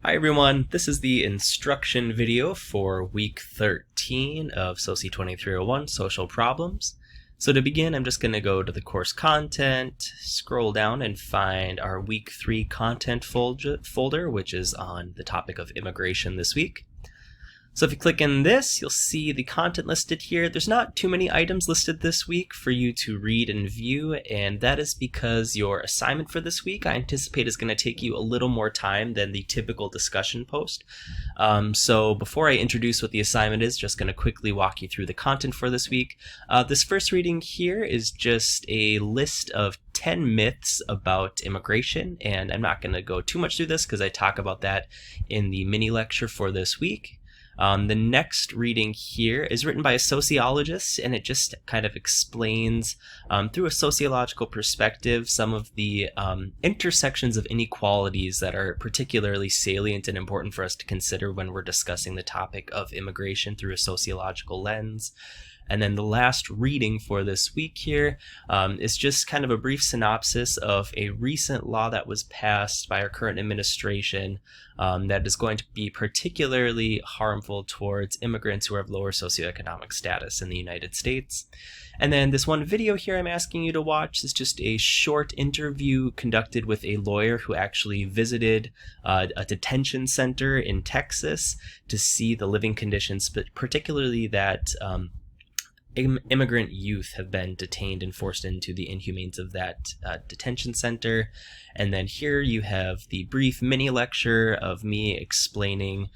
Hi everyone, this is the instruction video for week 13 of SOCI 2301 Social Problems. So to begin, I'm just going to go to the course content, scroll down and find our week 3 content folder, which is on the topic of immigration this week. So if you click in this, you'll see the content listed here. There's not too many items listed this week for you to read and view, and that is because your assignment for this week, I anticipate, is going to take you a little more time than the typical discussion post. So before I introduce what the assignment is, just going to quickly walk you through the content for this week. This first reading here is just a list of 10 myths about immigration, and I'm not going to go too much through this because I talk about that in the mini lecture for this week. The next reading here is written by a sociologist, and it just kind of explains through a sociological perspective some of the intersections of inequalities that are particularly salient and important for us to consider when we're discussing the topic of immigration through a sociological lens. And then the last reading for this week here is just kind of a brief synopsis of a recent law that was passed by our current administration that is going to be particularly harmful towards immigrants who have lower socioeconomic status in the United States. And then this one video here I'm asking you to watch is just a short interview conducted with a lawyer who actually visited a detention center in Texas to see the living conditions, but particularly that immigrant youth have been detained and forced into the inhumanes of that detention center. And then here you have the brief mini lecture of me explaining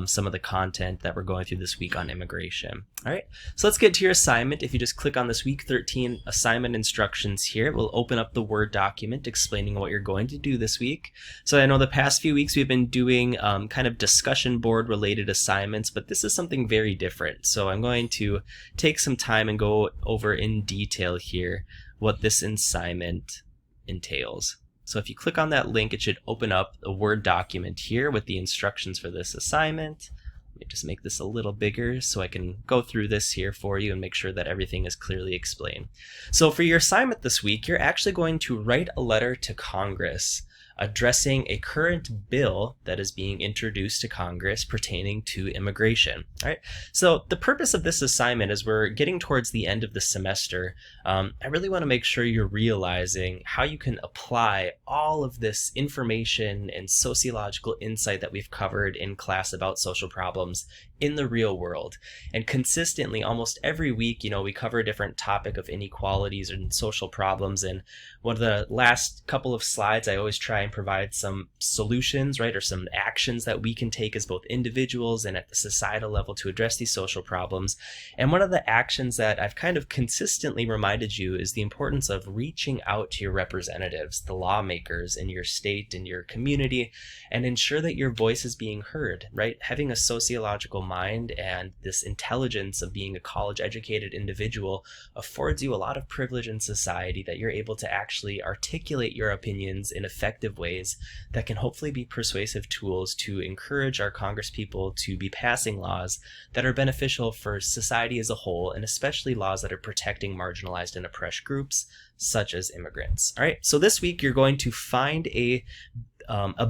some of the content that we're going through this week on immigration. All right, so let's get to your assignment. If you just click on this week 13 assignment instructions here, it will open up the Word document explaining what you're going to do this week. So I know the past few weeks we've been doing kind of discussion board related assignments, but this is something very different. So I'm going to take some time and go over in detail here what this assignment entails. So if you click on that link, it should open up a Word document here with the instructions for this assignment. Let me just make this a little bigger so I can go through this here for you and make sure that everything is clearly explained. So for your assignment this week, you're actually going to write a letter to Congress addressing a current bill that is being introduced to Congress pertaining to immigration. All right. So the purpose of this assignment, as we're getting towards the end of the semester, I really want to make sure you're realizing how you can apply all of this information and sociological insight that we've covered in class about social problems in the real world. And consistently, almost every week, we cover a different topic of inequalities and social problems. And one of the last couple of slides, I always try and provide some solutions, right, or some actions that we can take as both individuals and at the societal level to address these social problems. And one of the actions that I've kind of consistently reminded you is the importance of reaching out to your representatives, the lawmakers in your state, in your community, and ensure that your voice is being heard, right? Having a sociological mind and this intelligence of being a college-educated individual affords you a lot of privilege in society that you're able to actually articulate your opinions in effective ways that can hopefully be persuasive tools to encourage our congresspeople to be passing laws that are beneficial for society as a whole, and especially laws that are protecting marginalized and oppressed groups such as immigrants. All right, so this week you're going to find a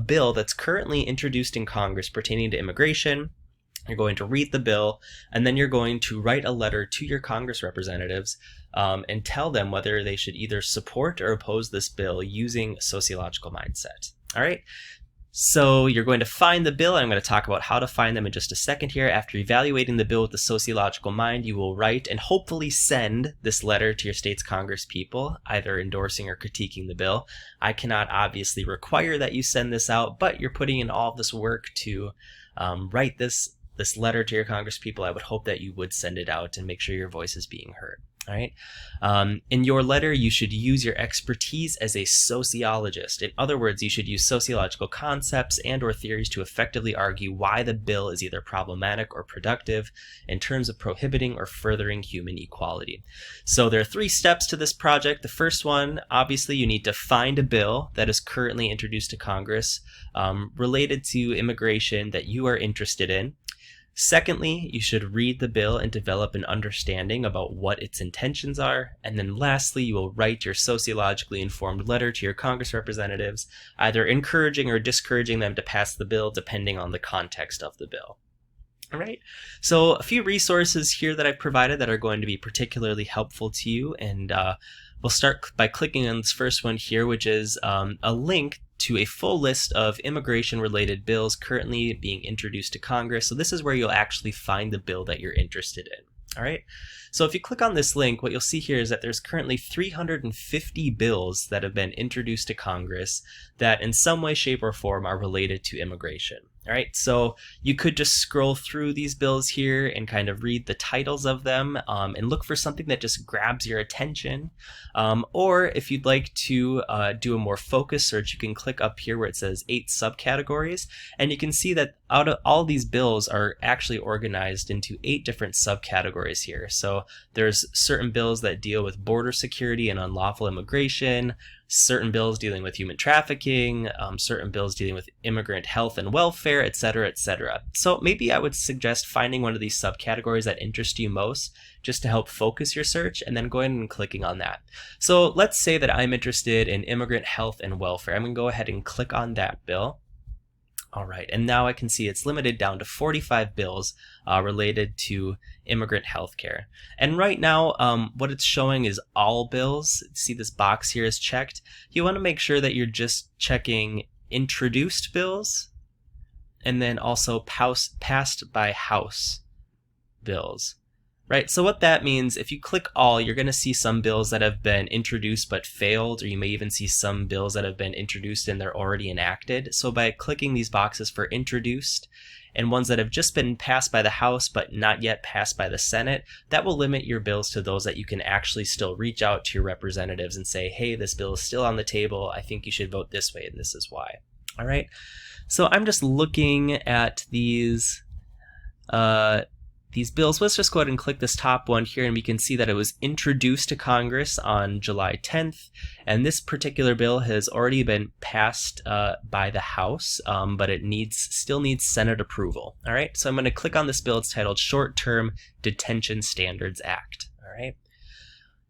bill that's currently introduced in Congress pertaining to immigration. You're going to read the bill, and then you're going to write a letter to your Congress representatives and tell them whether they should either support or oppose this bill using a sociological mindset. All right. So you're going to find the bill, and I'm going to talk about how to find them in just a second here. After evaluating the bill with the sociological mind, you will write and hopefully send this letter to your state's Congress people, either endorsing or critiquing the bill. I cannot obviously require that you send this out, but you're putting in all of this work to write this letter to your Congress people. I would hope that you would send it out and make sure your voice is being heard. All right. In your letter, you should use your expertise as a sociologist. In other words, you should use sociological concepts and or theories to effectively argue why the bill is either problematic or productive in terms of prohibiting or furthering human equality. So there are 3 steps to this project. The first one, obviously, you need to find a bill that is currently introduced to Congress related to immigration that you are interested in. Secondly, you should read the bill and develop an understanding about what its intentions are. And then lastly, you will write your sociologically informed letter to your Congress representatives, either encouraging or discouraging them to pass the bill depending on the context of the bill. All right, so a few resources here that I've provided that are going to be particularly helpful to you. And we'll start by clicking on this first one here, which is a link to a full list of immigration-related bills currently being introduced to Congress. So this is where you'll actually find the bill that you're interested in. All right. So if you click on this link, what you'll see here is that there's currently 350 bills that have been introduced to Congress that in some way, shape, or form are related to immigration. All right, so you could just scroll through these bills here and kind of read the titles of them and look for something that just grabs your attention. Or if you'd like to do a more focused search, you can click up here where it says 8 subcategories, and you can see that out of all these bills are actually organized into 8 different subcategories here. So there's certain bills that deal with border security and unlawful immigration, certain bills dealing with human trafficking, certain bills dealing with immigrant health and welfare, etc., etc. So maybe I would suggest finding one of these subcategories that interest you most just to help focus your search, and then going and clicking on that. So let's say that I'm interested in immigrant health and welfare. I'm going to go ahead and click on that bill. All right, and now I can see it's limited down to 45 bills related to immigrant health care. And right now, what it's showing is all bills. See this box here is checked. You want to make sure that you're just checking introduced bills and then also passed by House bills. Right, so what that means, if you click all, you're going to see some bills that have been introduced but failed, or you may even see some bills that have been introduced and they're already enacted. So by clicking these boxes for introduced and ones that have just been passed by the House but not yet passed by the Senate, that will limit your bills to those that you can actually still reach out to your representatives and say, hey, this bill is still on the table. I think you should vote this way, and this is why. All right, so I'm just looking at these bills. Let's just go ahead and click this top one here, and we can see that it was introduced to Congress on July 10th, and this particular bill has already been passed by the House, but it still needs Senate approval. All right, so I'm going to click on this bill. It's titled Short-Term Detention Standards Act. All right.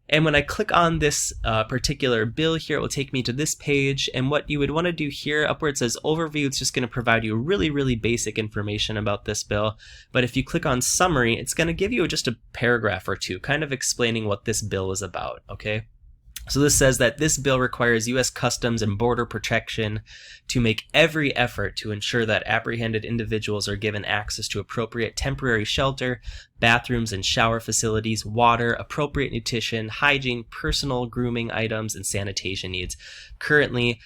And when I click on this particular bill here, it will take me to this page. And what you would want to do here, up where it says overview, it's just going to provide you really, really basic information about this bill. But if you click on summary, it's going to give you just a paragraph or two, kind of explaining what this bill is about, okay? So this says that this bill requires U.S. Customs and Border Protection to make every effort to ensure that apprehended individuals are given access to appropriate temporary shelter, bathrooms and shower facilities, water, appropriate nutrition, hygiene, personal grooming items, and sanitation needs. Currently,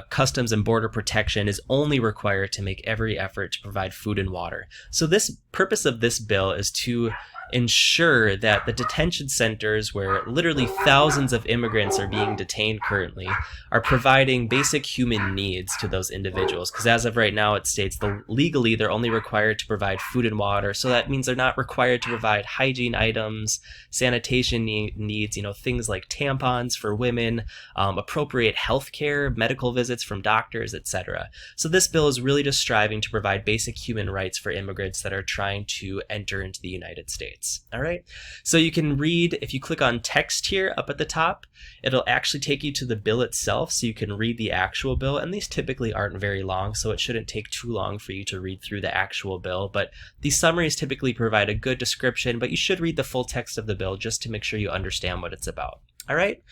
Customs and Border Protection is only required to make every effort to provide food and water. So this purpose of this bill is to ensure that the detention centers where literally thousands of immigrants are being detained currently are providing basic human needs to those individuals. Because as of right now, it states legally they're only required to provide food and water. So that means they're not required to provide hygiene items, sanitation needs, things like tampons for women, appropriate health care, medical visits from doctors, etc. So this bill is really just striving to provide basic human rights for immigrants that are trying to enter into the United States. All right, so you can read, if you click on text here up at the top, it'll actually take you to the bill itself, so you can read the actual bill, and these typically aren't very long, so it shouldn't take too long for you to read through the actual bill, but these summaries typically provide a good description, but you should read the full text of the bill just to make sure you understand what it's about. All right,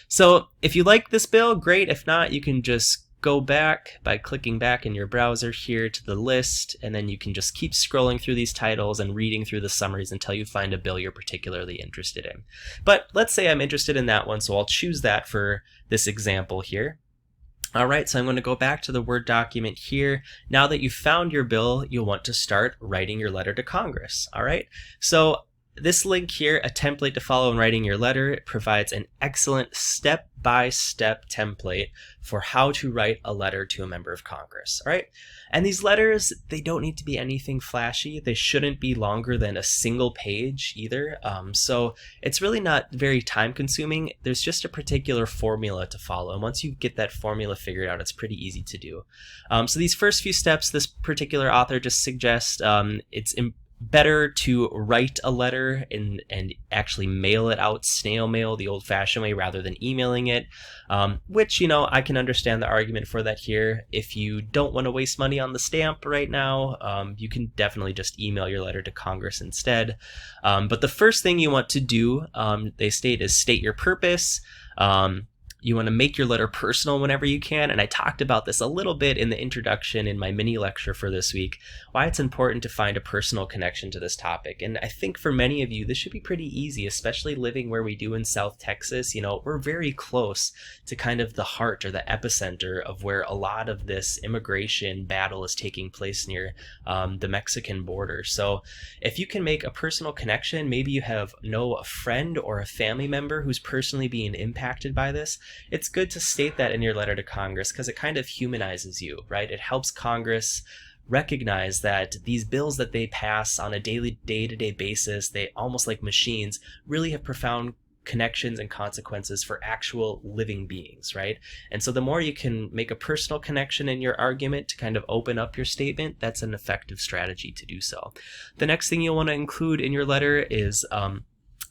so if you like this bill, great. If not, you can just go back by clicking back in your browser here to the list, and then you can just keep scrolling through these titles and reading through the summaries until you find a bill you're particularly interested in. But let's say I'm interested in that one, so I'll choose that for this example here. All right, so I'm going to go back to the Word document here. Now that you've found your bill, you'll want to start writing your letter to Congress. All right, so this link here, a template to follow in writing your letter, it provides an excellent step-by-step template for how to write a letter to a member of Congress, all right? And these letters, they don't need to be anything flashy. They shouldn't be longer than a single page either. So it's really not very time-consuming. There's just a particular formula to follow. And once you get that formula figured out, it's pretty easy to do. So these first few steps, this particular author just suggests it's better to write a letter and actually mail it out, snail mail the old-fashioned way rather than emailing it, which, I can understand the argument for that here. If you don't want to waste money on the stamp right now, you can definitely just email your letter to Congress instead. But the first thing you want to do, they state, is state your purpose. You want to make your letter personal whenever you can, and I talked about this a little bit in the introduction in my mini lecture for this week, why it's important to find a personal connection to this topic. And I think for many of you, this should be pretty easy, especially living where we do in South Texas. We're very close to kind of the heart or the epicenter of where a lot of this immigration battle is taking place near the Mexican border. So if you can make a personal connection, maybe you know a friend or a family member who's personally being impacted by this, it's good to state that in your letter to Congress because it kind of humanizes you, right? It helps Congress recognize that these bills that they pass on a daily, day-to-day basis, they almost like machines, really have profound connections and consequences for actual living beings, right? And so the more you can make a personal connection in your argument to kind of open up your statement, that's an effective strategy to do so. The next thing you'll want to include in your letter is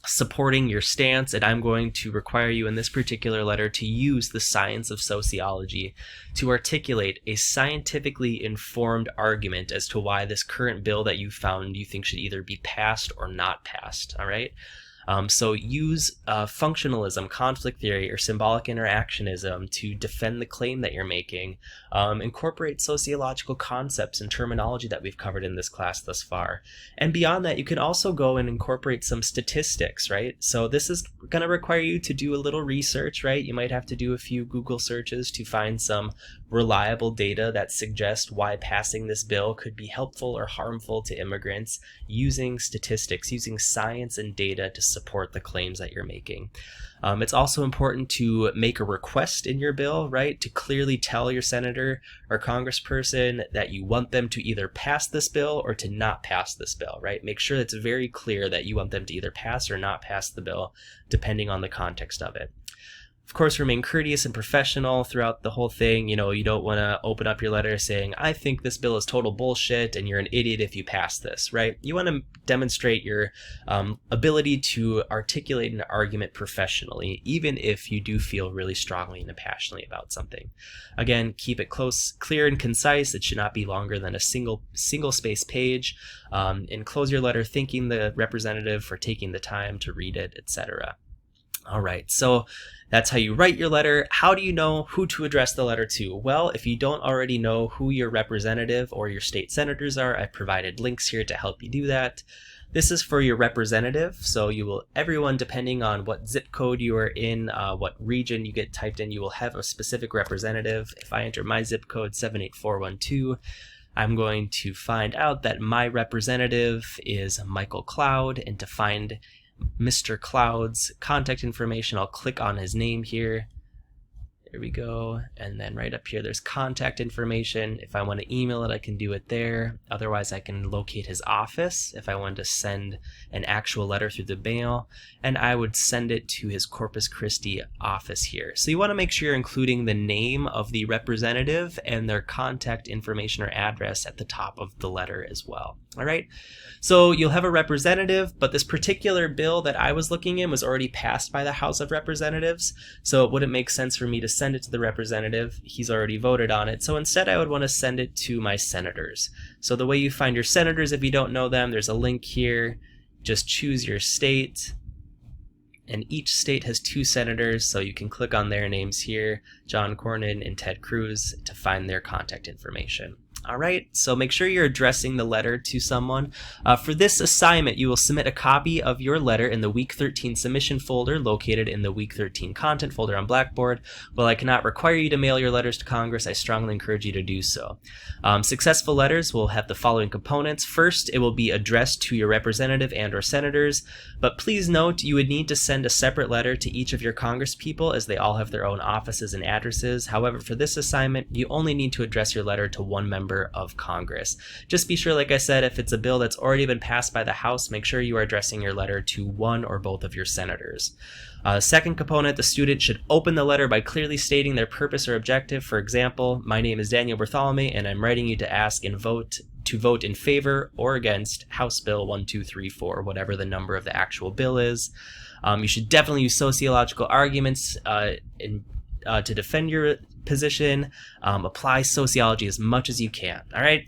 supporting your stance, and I'm going to require you in this particular letter to use the science of sociology to articulate a scientifically informed argument as to why this current bill that you found you think should either be passed or not passed, all right? So use functionalism, conflict theory, or symbolic interactionism to defend the claim that you're making. Incorporate sociological concepts and terminology that we've covered in this class thus far. And beyond that, you can also go and incorporate some statistics, right? So this is going to require you to do a little research, right? You might have to do a few Google searches to find some reliable data that suggest why passing this bill could be helpful or harmful to immigrants, using statistics, using science and data to support the claims that you're making. It's also important to make a request in your bill, right? To clearly tell your senator or congressperson that you want them to either pass this bill or to not pass this bill, right? Make sure it's very clear that you want them to either pass or not pass the bill, depending on the context of it. Of course, remain courteous and professional throughout the whole thing. You don't want to open up your letter saying, I think this bill is total bullshit and you're an idiot if you pass this, right? You want to demonstrate your ability to articulate an argument professionally, even if you do feel really strongly and passionately about something. Again, keep it close, clear, and concise. It should not be longer than a single space page. And close your letter thanking the representative for taking the time to read it, etc. All right, so that's how you write your letter. How do you know who to address the letter to? Well, if you don't already know who your representative or your state senators are, I've provided links here to help you do that. This is for your representative, so everyone, depending on what zip code you are in, what region you get typed in, you will have a specific representative. If I enter my zip code 78412, I'm going to find out that my representative is Michael Cloud, and to find Mr. Cloud's contact information, I'll click on his name here. There we go. And then right up here, there's contact information. If I want to email it, I can do it there. Otherwise, I can locate his office if I want to send an actual letter through the mail. And I would send it to his Corpus Christi office here. So you want to make sure you're including the name of the representative and their contact information or address at the top of the letter as well. All right. So you'll have a representative, but this particular bill that I was looking in was already passed by the House of Representatives. So it wouldn't make sense for me to send it to the representative. He's already voted on it. So instead, I would want to send it to my senators. So the way you find your senators, if you don't know them, there's a link here. Just choose your state. And each state has 2 senators, so you can click on their names here, John Cornyn and Ted Cruz, to find their contact information. All right, so make sure you're addressing the letter to someone. For this assignment, you will submit a copy of your letter in the Week 13 submission folder located in the Week 13 content folder on Blackboard. While I cannot require you to mail your letters to Congress, I strongly encourage you to do so. Successful letters will have the following components. First, it will be addressed to your representative and or senators, but please note you would need to send a separate letter to each of your congresspeople as they all have their own offices and addresses. However, for this assignment, you only need to address your letter to one member of Congress. Just be sure, like I said, if it's a bill that's already been passed by the House, make sure you are addressing your letter to one or both of your senators. Second component, the student should open the letter by clearly stating their purpose or objective. For example, my name is Daniel Bartholomew, and I'm writing you to ask and vote to vote in favor or against House Bill 1234, whatever the number of the actual bill is. You should definitely use sociological arguments to defend your position. Apply sociology as much as you can. All right.